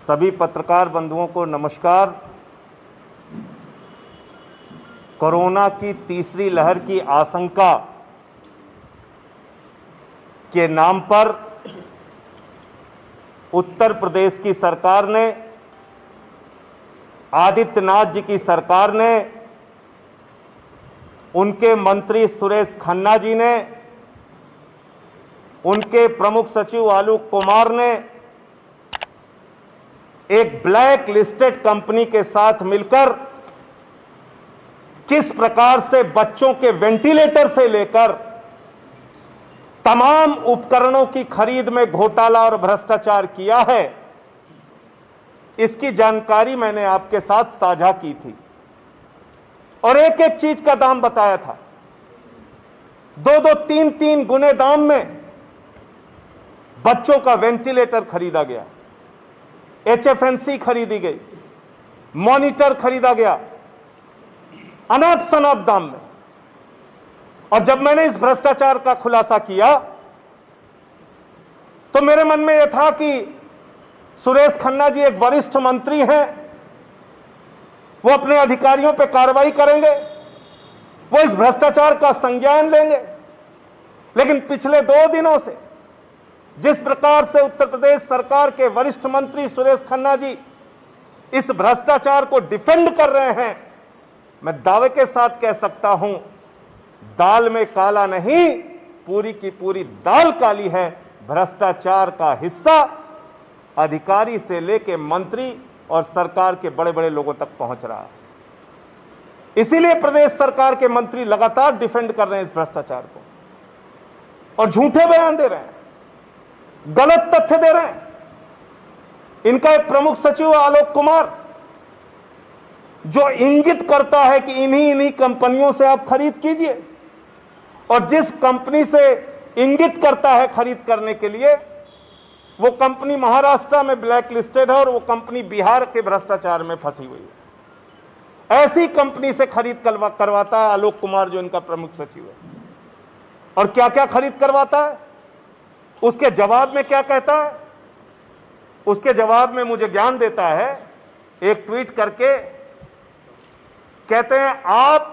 सभी पत्रकार बंधुओं को नमस्कार। कोरोना की तीसरी लहर की आशंका के नाम पर उत्तर प्रदेश की सरकार ने, आदित्यनाथ जी की सरकार ने, उनके मंत्री सुरेश खन्ना जी ने, उनके प्रमुख सचिव आलोक कुमार ने एक ब्लैक लिस्टेड कंपनी के साथ मिलकर किस प्रकार से बच्चों के वेंटिलेटर से लेकर तमाम उपकरणों की खरीद में घोटाला और भ्रष्टाचार किया है, इसकी जानकारी मैंने आपके साथ साझा की थी और एक एक चीज का दाम बताया था। 2-2, 3-3 गुने दाम में बच्चों का वेंटिलेटर खरीदा गया, HFNC खरीदी गई, मॉनिटर खरीदा गया अनाप शनाप दाम में। और जब मैंने इस भ्रष्टाचार का खुलासा किया तो मेरे मन में यह था कि सुरेश खन्ना जी एक वरिष्ठ मंत्री हैं, वो अपने अधिकारियों पर कार्रवाई करेंगे, वो इस भ्रष्टाचार का संज्ञान लेंगे। लेकिन पिछले 2 दिनों से जिस प्रकार से उत्तर प्रदेश सरकार के वरिष्ठ मंत्री सुरेश खन्ना जी इस भ्रष्टाचार को डिफेंड कर रहे हैं, मैं दावे के साथ कह सकता हूं, दाल में काला नहीं, पूरी की पूरी दाल काली है। भ्रष्टाचार का हिस्सा अधिकारी से लेकर मंत्री और सरकार के बड़े बड़े लोगों तक पहुंच रहा है। इसीलिए प्रदेश सरकार के मंत्री लगातार डिफेंड कर रहे हैं इस भ्रष्टाचार को और झूठे बयान दे रहे हैं, गलत तथ्य दे रहे हैं। इनका एक प्रमुख सचिव आलोक कुमार जो इंगित करता है कि इन्हीं कंपनियों से आप खरीद कीजिए, और जिस कंपनी से इंगित करता है खरीद करने के लिए, वो कंपनी महाराष्ट्र में ब्लैक लिस्टेड है और वो कंपनी बिहार के भ्रष्टाचार में फंसी हुई है। ऐसी कंपनी से खरीद करवाता है आलोक कुमार जो इनका प्रमुख सचिव है। और क्या क्या खरीद करवाता है, उसके जवाब में क्या कहता है? उसके जवाब में मुझे ज्ञान देता है, एक ट्वीट करके कहते हैं, आप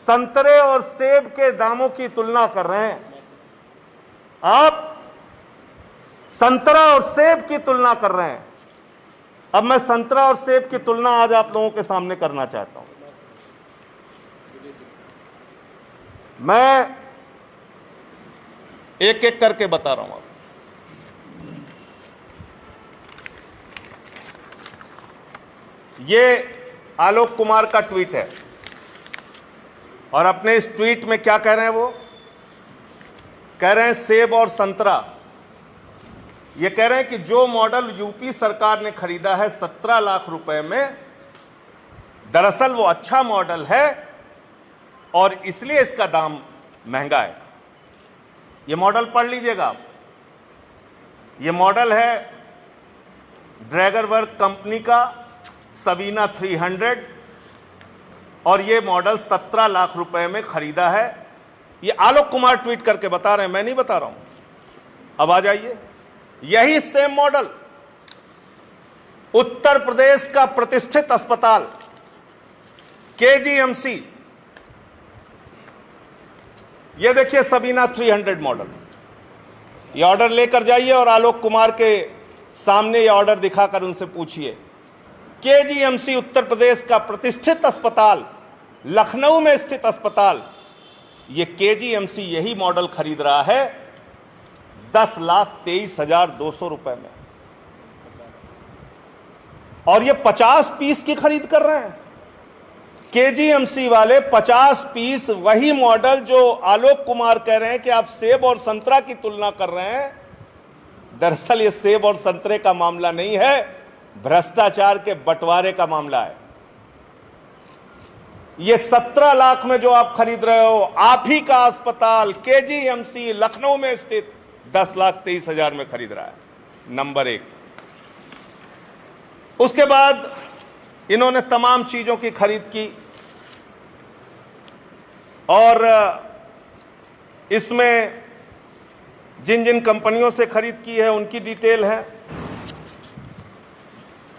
संतरे और सेब के दामों की तुलना कर रहे हैं, आप संतरा और सेब की तुलना कर रहे हैं। अब मैं संतरा और सेब की तुलना आज आप लोगों के सामने करना चाहता हूं। मैं एक एक करके बता रहा हूं आपको। ये आलोक कुमार का ट्वीट है और अपने इस ट्वीट में क्या कह रहे हैं? वो कह रहे हैं सेब और संतरा, ये कह रहे हैं कि जो मॉडल यूपी सरकार ने खरीदा है 17 लाख रुपए में, दरअसल वो अच्छा मॉडल है और इसलिए इसका दाम महंगा है। ये मॉडल पढ़ लीजिएगा आप। ये मॉडल है ड्रैगन वर्क कंपनी का सबीना 300 और ये मॉडल 17 लाख रुपए में खरीदा है। ये आलोक कुमार ट्वीट करके बता रहे हैं, मैं नहीं बता रहा हूं। अब आ जाइए, यही सेम मॉडल उत्तर प्रदेश का प्रतिष्ठित अस्पताल KGMC, ये देखिए सबीना 300 मॉडल। ये ऑर्डर लेकर जाइए और आलोक कुमार के सामने ये ऑर्डर दिखाकर उनसे पूछिए। KGMC उत्तर प्रदेश का प्रतिष्ठित अस्पताल, लखनऊ में स्थित अस्पताल, ये KGMC यही मॉडल खरीद रहा है 10,23,200 रुपए में, और ये 50 पीस की खरीद कर रहे हैं। KGMC वाले 50 पीस, वही मॉडल जो आलोक कुमार कह रहे हैं कि आप सेब और संतरा की तुलना कर रहे हैं। दरअसल ये सेब और संतरे का मामला नहीं है, भ्रष्टाचार के बंटवारे का मामला है। ये 17 लाख में जो आप खरीद रहे हो, आप ही का अस्पताल KGMC लखनऊ में स्थित 10,23,000 में खरीद रहा है। नंबर 1। उसके बाद इन्होंने तमाम चीजों की खरीद की और इसमें जिन जिन कंपनियों से खरीद की है उनकी डिटेल है।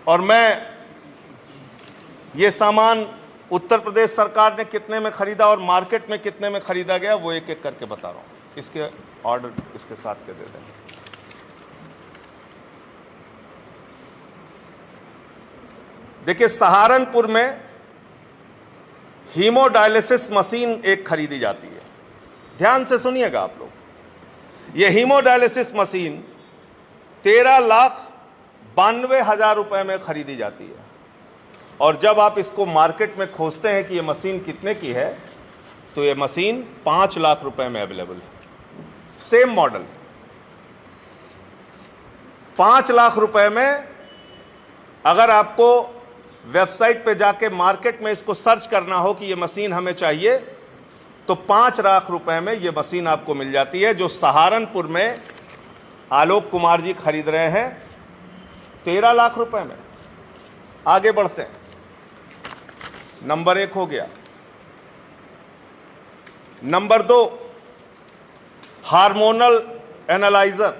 और मैं ये सामान उत्तर प्रदेश सरकार ने कितने में खरीदा और मार्केट में कितने में खरीदा गया वो एक एक करके बता रहा हूं। इसके ऑर्डर इसके साथ के दे दें। देखिए, सहारनपुर में हीमोडायलिसिस मशीन एक खरीदी जाती है। ध्यान से सुनिएगा आप लोग। ये हीमोडायलिसिस मशीन 13,92,000 रुपए में खरीदी जाती है और जब आप इसको मार्केट में खोजते हैं कि ये मशीन कितने की है तो ये मशीन 5 लाख रुपए में अवेलेबल है। सेम मॉडल 5 लाख रुपए में। अगर आपको वेबसाइट पे जाके मार्केट में इसको सर्च करना हो कि ये मशीन हमें चाहिए तो 5 लाख रुपए में ये मशीन आपको मिल जाती है, जो सहारनपुर में आलोक कुमार जी खरीद रहे हैं 13 लाख रुपए में। आगे बढ़ते हैं। नंबर 1 हो गया। Number 2, hormonal analyser.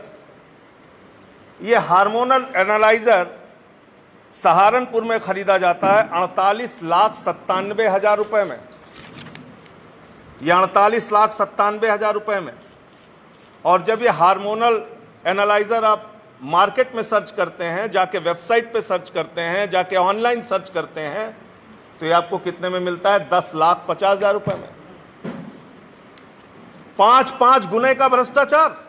ये हार्मोनल एनालाइजर सहारनपुर में खरीदा जाता है 48,97,000 रुपए में। ये 48,97,000 रुपए में। और जब ये हार्मोनल एनालाइजर आप मार्केट में सर्च करते हैं, जाके वेबसाइट पे सर्च करते हैं, जाके ऑनलाइन सर्च करते हैं तो ये आपको कितने में मिलता है? 10,50,000 रुपए में। 5 गुने का भ्रष्टाचार।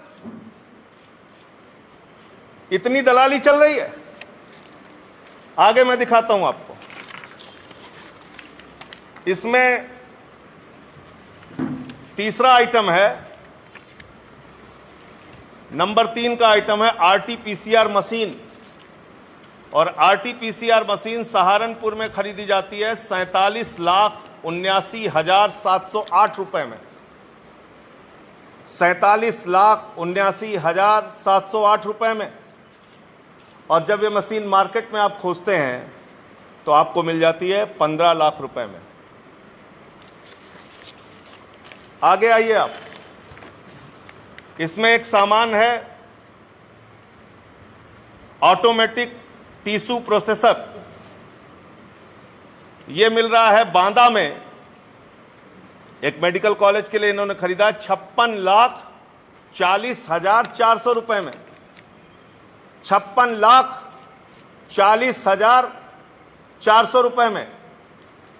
इतनी दलाली चल रही है। आगे मैं दिखाता हूं आपको। इसमें तीसरा आइटम है, नंबर 3 का आइटम है आरटीपीसीआर मशीन। और आरटीपीसीआर मशीन सहारनपुर में खरीदी जाती है 47,79,708 रुपए में। 47,79,708 रुपए में। और जब ये मशीन मार्केट में आप खोजते हैं तो आपको मिल जाती है 15 लाख रुपए में। आगे आइए आप। इसमें एक सामान है ऑटोमेटिक टिश्यू प्रोसेसर। यह मिल रहा है बांदा में। एक मेडिकल कॉलेज के लिए इन्होंने खरीदा 56,40,400 रुपए में। 56,40,400 रुपए में।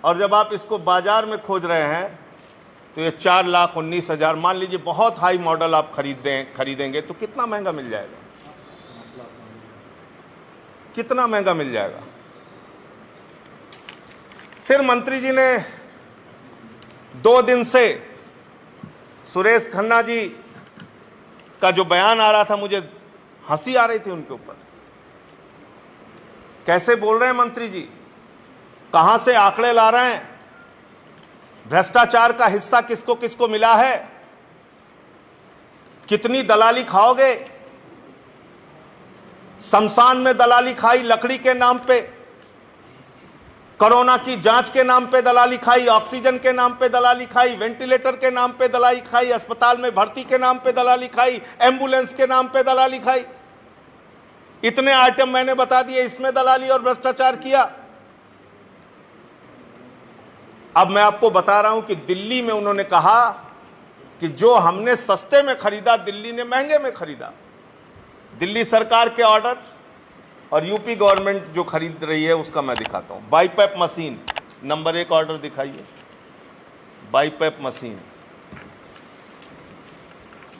और जब आप इसको बाजार में खोज रहे हैं तो ये 4,19,000। मान लीजिए बहुत हाई मॉडल आप खरीदेंगे तो कितना महंगा मिल जाएगा? कितना महंगा मिल जाएगा? फिर मंत्री जी ने 2 दिन से सुरेश खन्ना जी का जो बयान आ रहा था, मुझे हंसी आ रही थी उनके ऊपर। कैसे बोल रहे हैं मंत्री जी, कहां से आंकड़े ला रहे हैं, भ्रष्टाचार का हिस्सा किसको किसको मिला है, कितनी दलाली खाओगे। शमशान में दलाली खाई लकड़ी के नाम पे, कोरोना की जांच के नाम पे दलाली खाई, ऑक्सीजन के नाम पे दलाली खाई, वेंटिलेटर के नाम पे दलाली खाई, अस्पताल में भर्ती के नाम पे दलाली खाई, एम्बुलेंस के नाम पे दलाली खाई। इतने आइटम मैंने बता दिए, इसमें दलाली और भ्रष्टाचार किया। अब मैं आपको बता रहा हूं कि दिल्ली में उन्होंने कहा कि जो हमने सस्ते में खरीदा दिल्ली ने महंगे में खरीदा। दिल्ली सरकार के ऑर्डर और यूपी गवर्नमेंट जो खरीद रही है उसका मैं दिखाता हूं। बाईपैप मशीन नंबर 1 ऑर्डर दिखाइए। बाईपैप मशीन,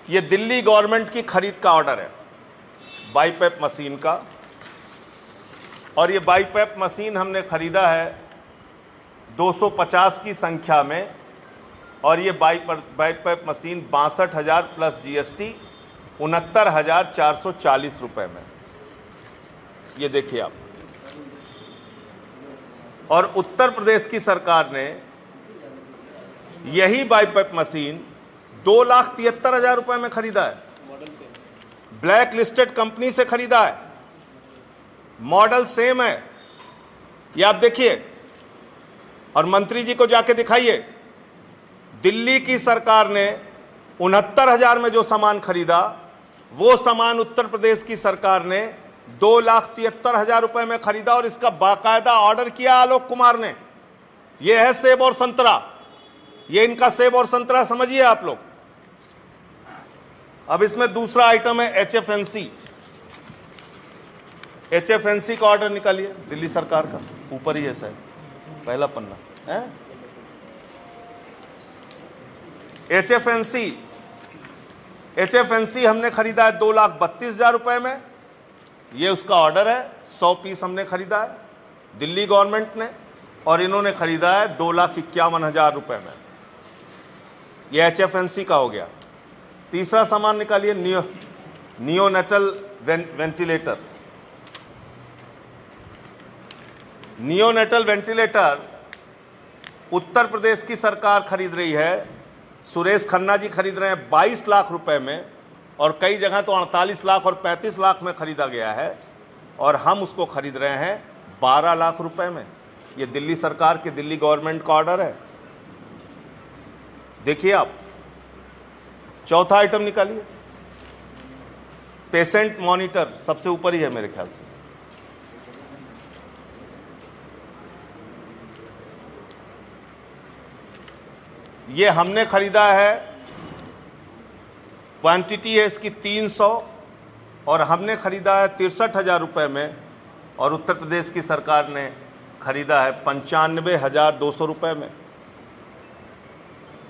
ये दिल्ली गवर्नमेंट की खरीद का ऑर्डर है बाईपैप मशीन का। और ये बाईपैप मशीन हमने खरीदा है 250 की संख्या में। और ये बाईपैप मशीन 62,000 प्लस जीएसटी 69,440 रुपए में। ये देखिए आप। और उत्तर प्रदेश की सरकार ने यही बाईपैप मशीन 2,73,000 रुपए में खरीदा है। ब्लैक लिस्टेड कंपनी से खरीदा है। मॉडल सेम है, ये आप देखिए और मंत्री जी को जाके दिखाइए। दिल्ली की सरकार ने 69,000 में जो सामान खरीदा वो सामान उत्तर प्रदेश की सरकार ने 2,73,000 रुपए में खरीदा और इसका बाकायदा ऑर्डर किया आलोक कुमार ने। यह है सेब और संतरा, ये इनका सेब और संतरा समझिए आप लोग। अब इसमें दूसरा आइटम है एचएफएनसी। एचएफएनसी का ऑर्डर निकालिए दिल्ली सरकार का, ऊपर ही है शायद, पहला पन्ना है। एचएफएनसी हमने खरीदा है 2,32,000 रुपए में, ये उसका ऑर्डर है। 100 पीस हमने खरीदा है दिल्ली गवर्नमेंट ने, और इन्होंने खरीदा है 2,51,000 रुपए में। ये एचएफएनसी का हो गया। तीसरा सामान निकालिए, neonatal ventilator. Neonatal ventilator Uttar Pradesh की सरकार खरीद रही है। सुरेश खन्ना जी खरीद रहे हैं 22 लाख रुपए में, और कई जगह तो 48 लाख और 35 लाख में खरीदा गया है, और हम उसको खरीद रहे हैं 12 लाख रुपए में। ये दिल्ली सरकार के, दिल्ली गवर्नमेंट का ऑर्डर है। देखिए आप, चौथा आइटम निकालिए, पेशेंट मॉनिटर, सबसे ऊपर ही है मेरे ख्याल से। ये हमने खरीदा है, क्वांटिटी है इसकी 300, और हमने खरीदा है 63,000 रुपए में, और उत्तर प्रदेश की सरकार ने खरीदा है 95,200 रुपए में।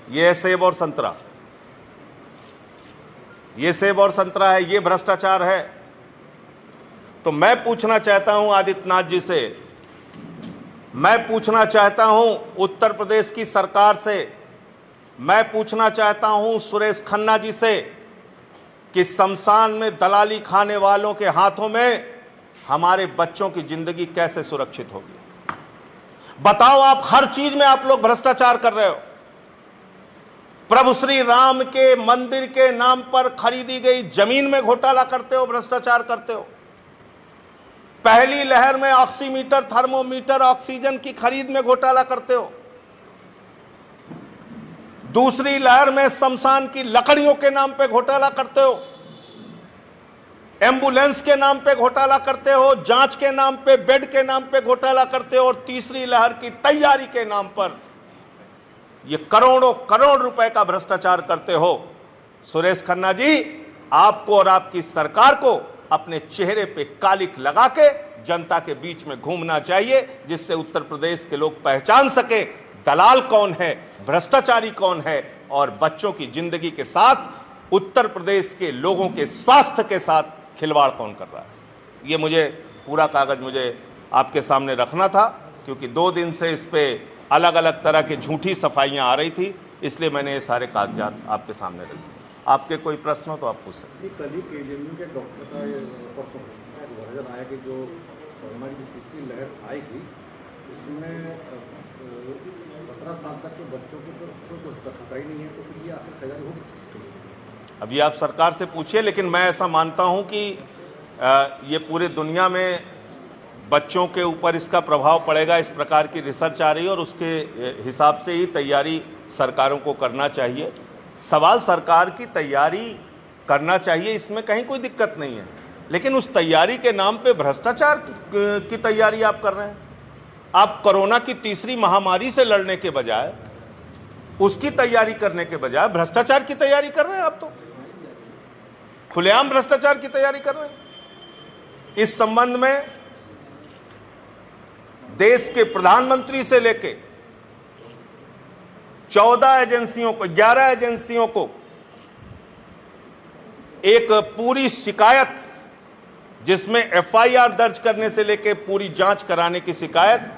ये सेब और संतरा, ये सेब और संतरा है, ये भ्रष्टाचार है। तो मैं पूछना चाहता हूं आदित्यनाथ जी से, मैं पूछना चाहता हूं उत्तर प्रदेश की सरकार से, मैं पूछना चाहता हूं सुरेश खन्ना जी से कि शमशान में दलाली खाने वालों के हाथों में हमारे बच्चों की जिंदगी कैसे सुरक्षित होगी? बताओ, आप हर चीज में आप लोग भ्रष्टाचार कर रहे हो। प्रभु श्री राम के मंदिर के नाम पर खरीदी गई जमीन में घोटाला करते हो, भ्रष्टाचार करते हो। पहली लहर में ऑक्सीमीटर, थर्मोमीटर, ऑक्सीजन की खरीद में घोटाला करते हो। दूसरी लहर में शमशान की लकड़ियों के नाम पे घोटाला करते हो, एम्बुलेंस के नाम पे घोटाला करते हो, जांच के नाम पे, बेड के नाम पे घोटाला करते हो, और तीसरी लहर की तैयारी के नाम पर ये करोड़ों करोड़ रुपए का भ्रष्टाचार करते हो। सुरेश खन्ना जी, आपको और आपकी सरकार को अपने चेहरे पे कालिक लगा के जनता के बीच में घूमना चाहिए, जिससे उत्तर प्रदेश के लोग पहचान सके दलाल कौन है, भ्रष्टाचारी कौन है, और बच्चों की जिंदगी के साथ, उत्तर प्रदेश के लोगों के स्वास्थ्य के साथ खिलवाड़ कौन कर रहा है। ये मुझे पूरा कागज मुझे आपके सामने रखना था, क्योंकि 2 दिन से इस पे अलग अलग तरह की झूठी सफाइयां आ रही थी, इसलिए मैंने ये सारे कागजात आपके सामने रखे। आपके कोई प्रश्न हो तो आप पूछ सकते हैं। कल ही केजीएमयू के डॉक्टर का परसों वर्जन आया कि जो कोरोना की तीसरी लहर आएगी उसमें 17 साल तक के बच्चों को तो खतरा ही नहीं है, तो फिर ये आखिर तैयारी होगी? अभी आप सरकार से पूछिए, लेकिन मैं ऐसा मानता हूं कि ये पूरे दुनिया में बच्चों के ऊपर इसका प्रभाव पड़ेगा, इस प्रकार की रिसर्च आ रही है, और उसके हिसाब से ही तैयारी सरकारों को करना चाहिए। सवाल सरकार की तैयारी करना चाहिए, इसमें कहीं कोई दिक्कत नहीं है, लेकिन उस तैयारी के नाम पे भ्रष्टाचार की तैयारी आप कर रहे हैं। आप कोरोना की तीसरी महामारी से लड़ने के बजाय, उसकी तैयारी करने के बजाय भ्रष्टाचार की तैयारी कर रहे हैं। आप तो खुलेआम भ्रष्टाचार की तैयारी कर रहे हैं। इस संबंध में देश के प्रधानमंत्री से लेके 14 एजेंसियों को, 11 एजेंसियों को एक पूरी शिकायत, जिसमें एफआईआर दर्ज करने से लेके पूरी जांच कराने की शिकायत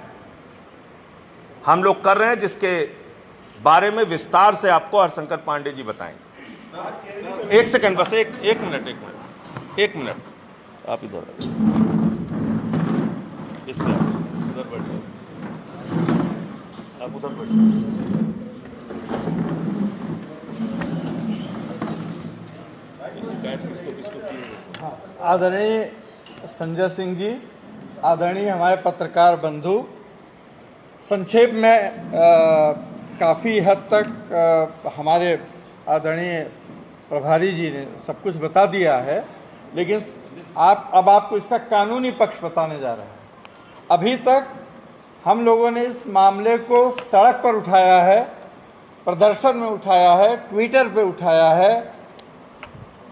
हम लोग कर रहे हैं, जिसके बारे में विस्तार से आपको हरशंकर पांडे जी बताएंगे। एक सेकंड बस, एक मिनट आप इधर उधर बैठो, आप उधर बैठो। शिकायत किसको की? आदरणीय संजय सिंह जी, आदरणीय हमारे पत्रकार बंधु, संक्षेप में काफ़ी हद तक हमारे आदरणीय प्रभारी जी ने सब कुछ बता दिया है। लेकिन अब आपको इसका कानूनी पक्ष बताने जा रहे हैं। अभी तक हम लोगों ने इस मामले को सड़क पर उठाया है, प्रदर्शन में उठाया है, ट्विटर पे उठाया है,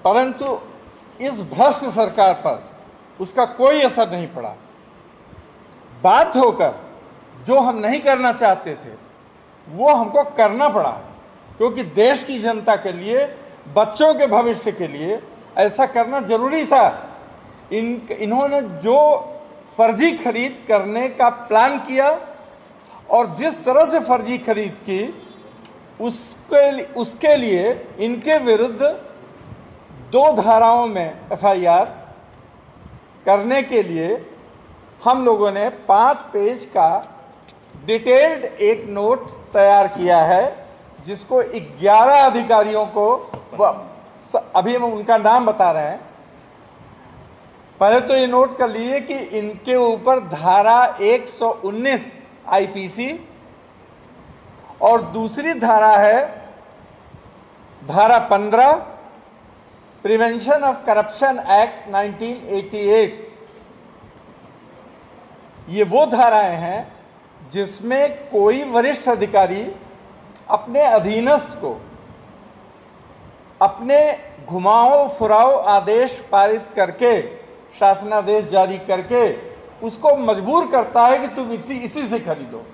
परंतु इस भ्रष्ट सरकार पर उसका कोई असर नहीं पड़ा। बाध्य होकर जो हम नहीं करना चाहते थे वो हमको करना पड़ा, क्योंकि देश की जनता के लिए, बच्चों के भविष्य के लिए ऐसा करना जरूरी था। इन्होंने जो फर्जी खरीद करने का प्लान किया और जिस तरह से फर्जी खरीद की, उसके लिए इनके विरुद्ध 2 धाराओं में एफआईआर करने के लिए हम लोगों ने 5 पेज का डिटेल्ड एक नोट तैयार किया है, जिसको 11 अधिकारियों को, अभी हम उनका नाम बता रहे हैं। पहले तो ये नोट कर लीजिए कि इनके ऊपर धारा 119 आईपीसी और दूसरी धारा है धारा 15 प्रिवेंशन ऑफ करप्शन एक्ट 1988। ये वो धाराएं हैं जिसमें कोई वरिष्ठ अधिकारी अपने अधीनस्थ को अपने घुमाओ फुराओ आदेश पारित करके, शासनादेश जारी करके उसको मजबूर करता है कि तुम इसी से खरीदो।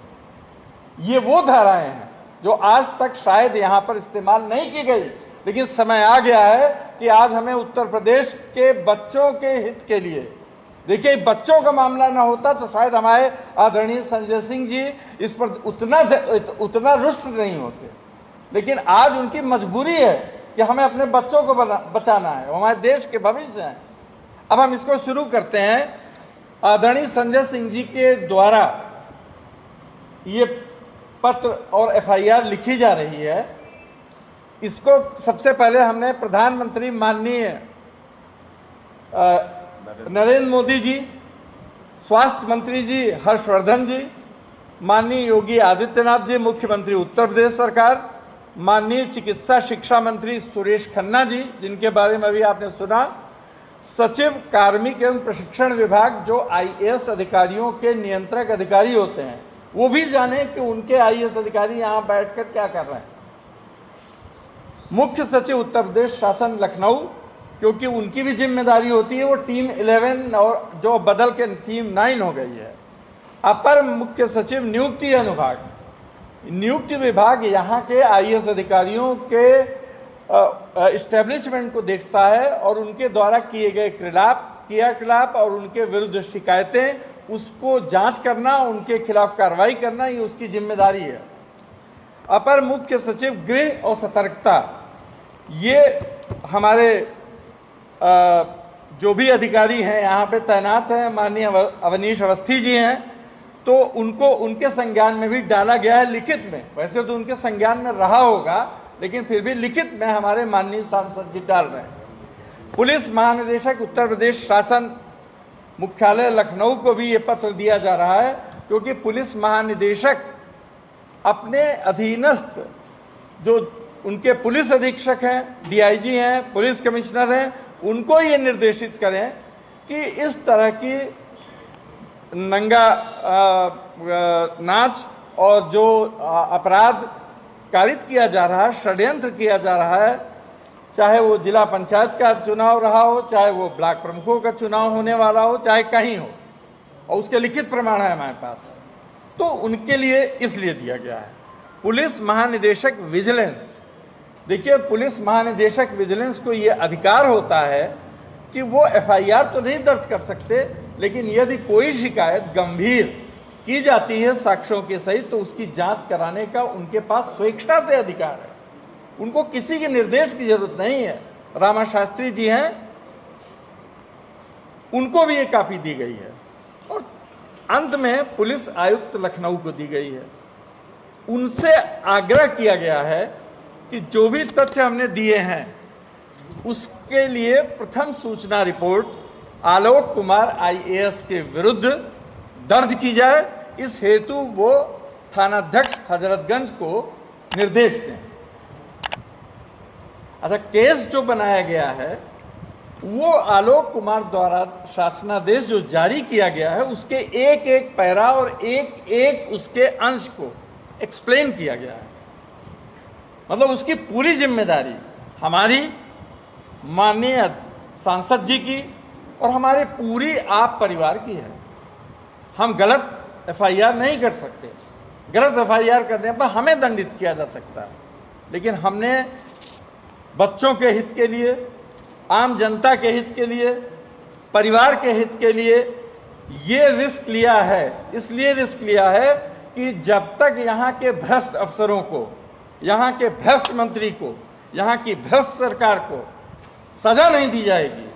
ये वो धाराएं हैं जो आज तक शायद यहां पर इस्तेमाल नहीं की गई, लेकिन समय आ गया है कि आज हमें उत्तर प्रदेश के बच्चों के हित के लिए, देखिए बच्चों का मामला ना होता तो शायद हमारे आदरणीय संजय सिंह जी इस पर उतना रुष्ट नहीं होते, लेकिन आज उनकी मजबूरी है कि हमें अपने बच्चों को बचाना है, वो हमारे देश के भविष्य हैं। अब हम इसको शुरू करते हैं। आदरणीय संजय सिंह जी के द्वारा ये पत्र और एफआईआर लिखी जा रही है। इसको सबसे पहले हमने प्रधानमंत्री माननीय नरेंद्र मोदी जी, स्वास्थ्य मंत्री जी हर्षवर्धन जी, माननीय योगी आदित्यनाथ जी मुख्यमंत्री उत्तर प्रदेश सरकार, माननीय चिकित्सा शिक्षा मंत्री सुरेश खन्ना जी, जिनके बारे में अभी आपने सुना, सचिव कार्मिक एवं प्रशिक्षण विभाग जो आईएएस अधिकारियों के नियंत्रक अधिकारी होते हैं, वो भी जाने कि उनके आईएएस अधिकारी यहां बैठकर क्या कर रहे हैं। मुख्य सचिव उत्तर प्रदेश शासन लखनऊ, क्योंकि उनकी भी जिम्मेदारी होती है, वो टीम 11 और जो बदल के टीम 9 हो गई है। अपर मुख्य सचिव नियुक्ति अनुभाग, नियुक्ति विभाग यहाँ के आईएएस अधिकारियों के इस्टेब्लिशमेंट को देखता है और उनके द्वारा किए गए क्रियाकलाप और उनके विरुद्ध शिकायतें, उसको जांच करना, उनके खिलाफ कार्रवाई करना, ये उसकी जिम्मेदारी है। अपर मुख्य सचिव गृह और सतर्कता, ये हमारे जो भी अधिकारी हैं यहाँ पे तैनात हैं, माननीय अवनीश अवस्थी जी हैं, तो उनको उनके संज्ञान में भी डाला गया है लिखित में। वैसे तो उनके संज्ञान में रहा होगा, लेकिन फिर भी लिखित में हमारे माननीय सांसद जी डाल रहे हैं। पुलिस महानिदेशक उत्तर प्रदेश शासन मुख्यालय लखनऊ को भी ये पत्र दिया जा रहा है, क्योंकि पुलिस महानिदेशक अपने अधीनस्थ जो उनके पुलिस अधीक्षक हैं, डीआईजी हैं, पुलिस कमिश्नर हैं, उनको ये निर्देशित करें कि इस तरह की नंगा नाच और जो अपराध कारित किया जा रहा है, षड्यंत्र किया जा रहा है, चाहे वो जिला पंचायत का चुनाव रहा हो, चाहे वो ब्लॉक प्रमुखों का चुनाव होने वाला हो, चाहे कहीं हो, और उसके लिखित प्रमाण है हमारे पास, तो उनके लिए इसलिए दिया गया है। पुलिस महानिदेशक विजिलेंस, देखिए पुलिस महानिदेशक विजिलेंस को ये अधिकार होता है कि वो एफआईआर तो नहीं दर्ज कर सकते, लेकिन यदि कोई शिकायत गंभीर की जाती है साक्ष्यों के सहित, तो उसकी जांच कराने का उनके पास स्वेच्छा से अधिकार है। उनको किसी के निर्देश की जरूरत नहीं है। रामा शास्त्री जी हैं, उनको भी ये कॉपी दी गई है, और अंत में पुलिस आयुक्त लखनऊ को दी गई है। उनसे आग्रह किया गया है कि जो भी तथ्य हमने दिए हैं उसके लिए प्रथम सूचना रिपोर्ट आलोक कुमार आईएएस के विरुद्ध दर्ज की जाए। इस हेतु वो थानाध्यक्ष हजरतगंज को निर्देश दें। अच्छा, केस जो बनाया गया है वो आलोक कुमार द्वारा शासनादेश जो जारी किया गया है उसके एक एक पैरा और एक एक उसके अंश को एक्सप्लेन किया गया है। मतलब उसकी पूरी जिम्मेदारी हमारी माननीय सांसद जी की और हमारे पूरी आप परिवार की है। हम गलत एफआईआर नहीं कर सकते, गलत एफआईआर करने पर हमें दंडित किया जा सकता है, लेकिन हमने बच्चों के हित के लिए, आम जनता के हित के लिए, परिवार के हित के लिए ये रिस्क लिया है। इसलिए रिस्क लिया है कि जब तक यहाँ के भ्रष्ट अफसरों को, यहाँ के भ्रष्ट मंत्री को, यहाँ की भ्रष्ट सरकार को सजा नहीं दी जाएगी,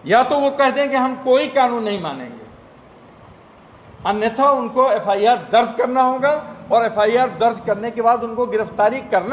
या तो वो कह दें कि हम कोई कानून नहीं मानेंगे, अन्यथा उनको एफआईआर दर्ज करना होगा और एफआईआर दर्ज करने के बाद उनको गिरफ्तारी करना